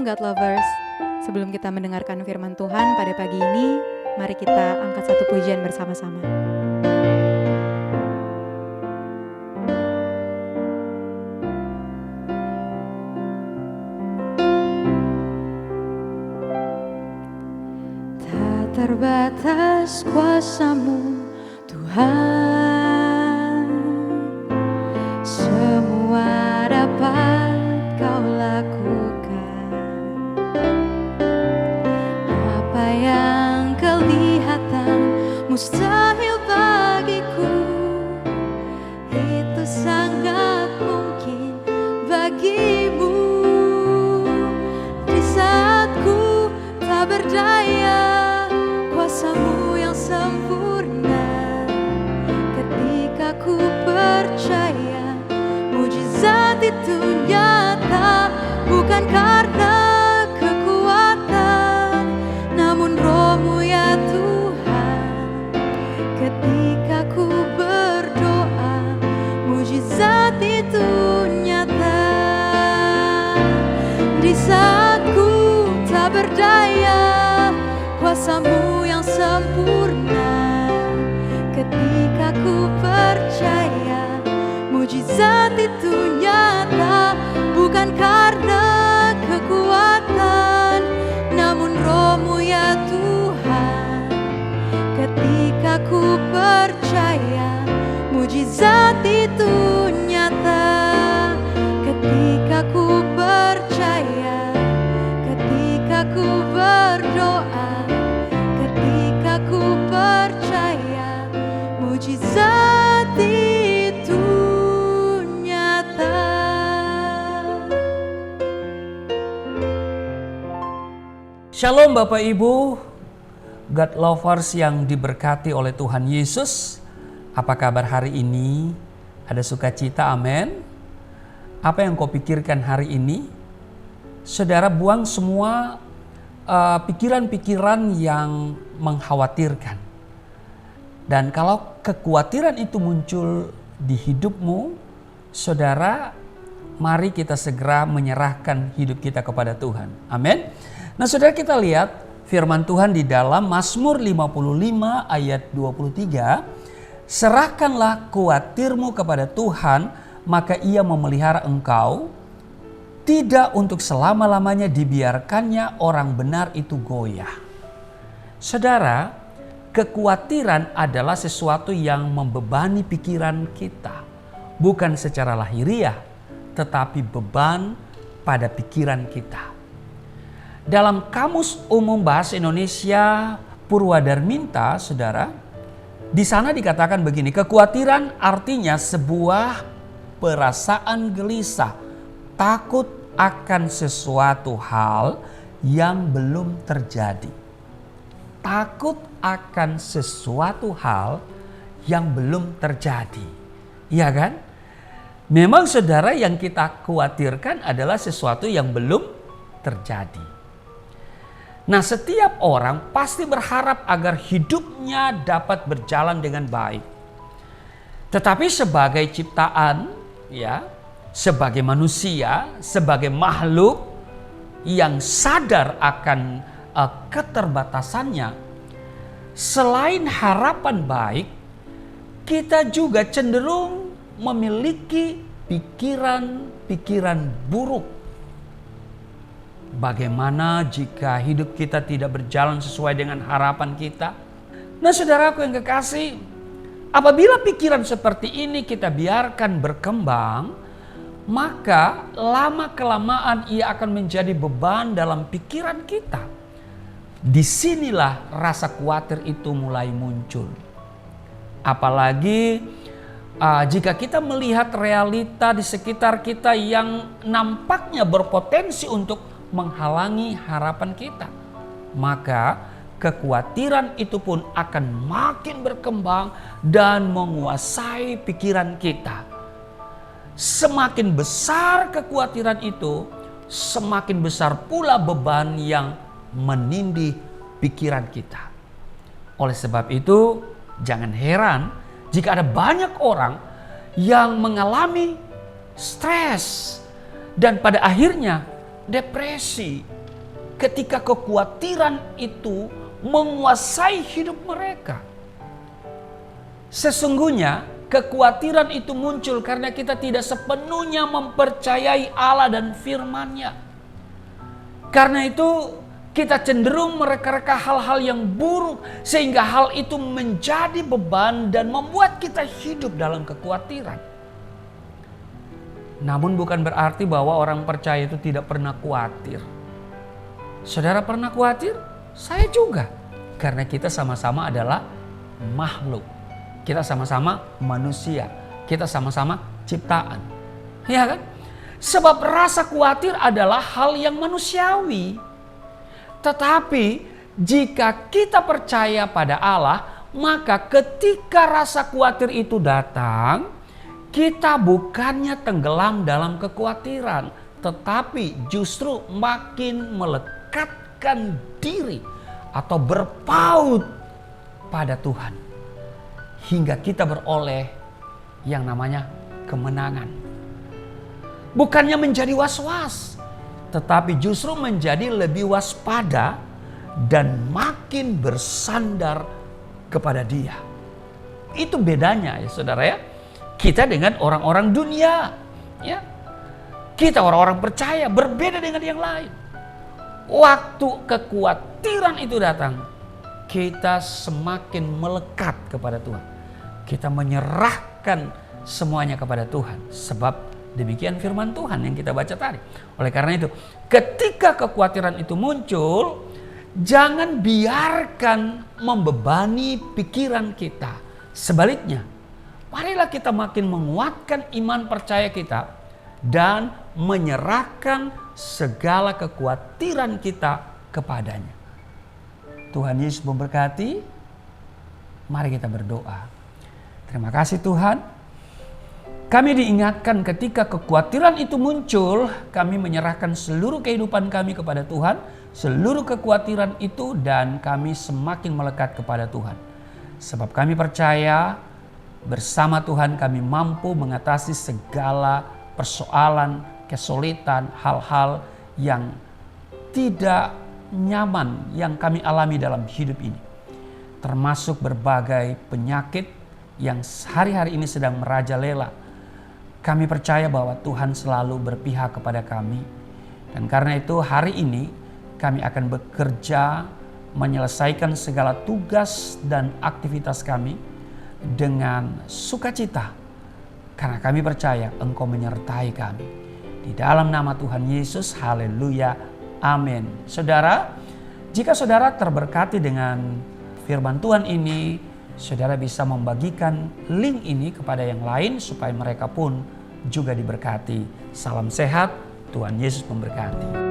Shalom God Lovers. Sebelum kita mendengarkan firman Tuhan pada pagi ini, mari kita angkat satu pujian bersama-sama. Tak terbatas kuasa-Mu, Tuhan, semua dapat Kau lakukan. Apa yang kelihatan mustahil bagiku, itu sangat mungkin bagimu. Di saat ku tak berdaya, kuasa-Mu yang sempurna. Ketika ku percaya, mujizat itu nyata, bukan karena kekuatan, namun Roh-Mu ya Tuhan. Ketika ku berdoa, mujizat itu nyata. Di saat ku tak berdaya, kuasa-Mu yang sempurna. Ketika ku percaya, mujizat itu nyata, bukan karena kekuatan, namun Roh-Mu ya Tuhan. Ketika ku percaya, mujizat itu nyata. Ketika ku percaya, ketika ku berdoa, ketika ku percaya, mujizat itu nyata. Shalom Bapak Ibu, God Lovers yang diberkati oleh Tuhan Yesus. Apa kabar hari ini? Ada sukacita, amin. Apa yang kau pikirkan hari ini? Saudara, buang semua pikiran-pikiran yang mengkhawatirkan. Dan kalau kekhawatiran itu muncul di hidupmu, saudara, mari kita segera menyerahkan hidup kita kepada Tuhan. Amin. Nah, saudara, kita lihat firman Tuhan di dalam Mazmur 55 ayat 23. Serahkanlah khawatirmu kepada Tuhan, maka Ia memelihara engkau. Tidak untuk selama-lamanya dibiarkannya orang benar itu goyah. Saudara, kekhawatiran adalah sesuatu yang membebani pikiran kita. Bukan secara lahiriah, tetapi beban pada pikiran kita. Dalam Kamus Umum Bahasa Indonesia Purwadarminta, saudara, di sana dikatakan begini, kekhawatiran artinya sebuah perasaan gelisah, takut akan sesuatu hal yang belum terjadi. Takut akan sesuatu hal yang belum terjadi. Iya kan? Memang saudara, yang kita khawatirkan adalah sesuatu yang belum terjadi. Nah, setiap orang pasti berharap agar hidupnya dapat berjalan dengan baik. Tetapi sebagai ciptaan, ya, sebagai manusia, sebagai makhluk yang sadar akan keterbatasannya, selain harapan baik, kita juga cenderung memiliki pikiran-pikiran buruk. Bagaimana jika hidup kita tidak berjalan sesuai dengan harapan kita? Nah, saudaraku yang kekasih, apabila pikiran seperti ini kita biarkan berkembang, maka lama-kelamaan ia akan menjadi beban dalam pikiran kita. Disinilah rasa khawatir itu mulai muncul. Apalagi jika kita melihat realita di sekitar kita yang nampaknya berpotensi untuk menghalangi harapan kita, maka kekhawatiran itu pun akan makin berkembang dan menguasai pikiran kita. Semakin besar kekhawatiran itu, semakin besar pula beban yang menindih pikiran kita. Oleh sebab itu, jangan heran jika ada banyak orang yang mengalami stres dan pada akhirnya depresi ketika kekhawatiran itu menguasai hidup mereka. Sesungguhnya kekhawatiran itu muncul karena kita tidak sepenuhnya mempercayai Allah dan firman-Nya. Karena itu kita cenderung mereka-reka hal-hal yang buruk sehingga hal itu menjadi beban dan membuat kita hidup dalam kekhawatiran. Namun bukan berarti bahwa orang percaya itu tidak pernah khawatir. Saudara pernah khawatir? Saya juga. Karena kita sama-sama adalah makhluk. Kita sama-sama manusia. Kita sama-sama ciptaan. Ya kan? Sebab rasa khawatir adalah hal yang manusiawi. Tetapi jika kita percaya pada Allah, maka ketika rasa khawatir itu datang, kita bukannya tenggelam dalam kekhawatiran, tetapi justru makin melekatkan diri atau berpaut pada Tuhan. Hingga kita beroleh yang namanya kemenangan. Bukannya menjadi was-was, tetapi justru menjadi lebih waspada dan makin bersandar kepada Dia. Itu bedanya ya saudara ya. Kita dengan orang-orang dunia, ya. Kita orang-orang percaya berbeda dengan yang lain. Waktu kekhawatiran itu datang, kita semakin melekat kepada Tuhan. Kita menyerahkan semuanya kepada Tuhan. Sebab demikian firman Tuhan yang kita baca tadi. Oleh karena itu, ketika kekhawatiran itu muncul, jangan biarkan membebani pikiran kita. Sebaliknya, marilah kita makin menguatkan iman percaya kita dan menyerahkan segala kekhawatiran kita kepadanya. Tuhan Yesus memberkati. Mari kita berdoa. Terima kasih Tuhan. Kami diingatkan ketika kekhawatiran itu muncul, kami menyerahkan seluruh kehidupan kami kepada Tuhan, seluruh kekhawatiran itu, dan kami semakin melekat kepada Tuhan. Sebab kami percaya bersama Tuhan kami mampu mengatasi segala persoalan, kesulitan, hal-hal yang tidak nyaman yang kami alami dalam hidup ini. Termasuk berbagai penyakit yang hari-hari ini sedang merajalela. Kami percaya bahwa Tuhan selalu berpihak kepada kami. Dan karena itu hari ini kami akan bekerja menyelesaikan segala tugas dan aktivitas kami dengan sukacita. Karena kami percaya Engkau menyertai kami. Di dalam nama Tuhan Yesus, haleluya, amin. Saudara, jika saudara terberkati dengan firman Tuhan ini, saudara bisa membagikan link ini kepada yang lain supaya mereka pun juga diberkati. Salam sehat, Tuhan Yesus memberkati.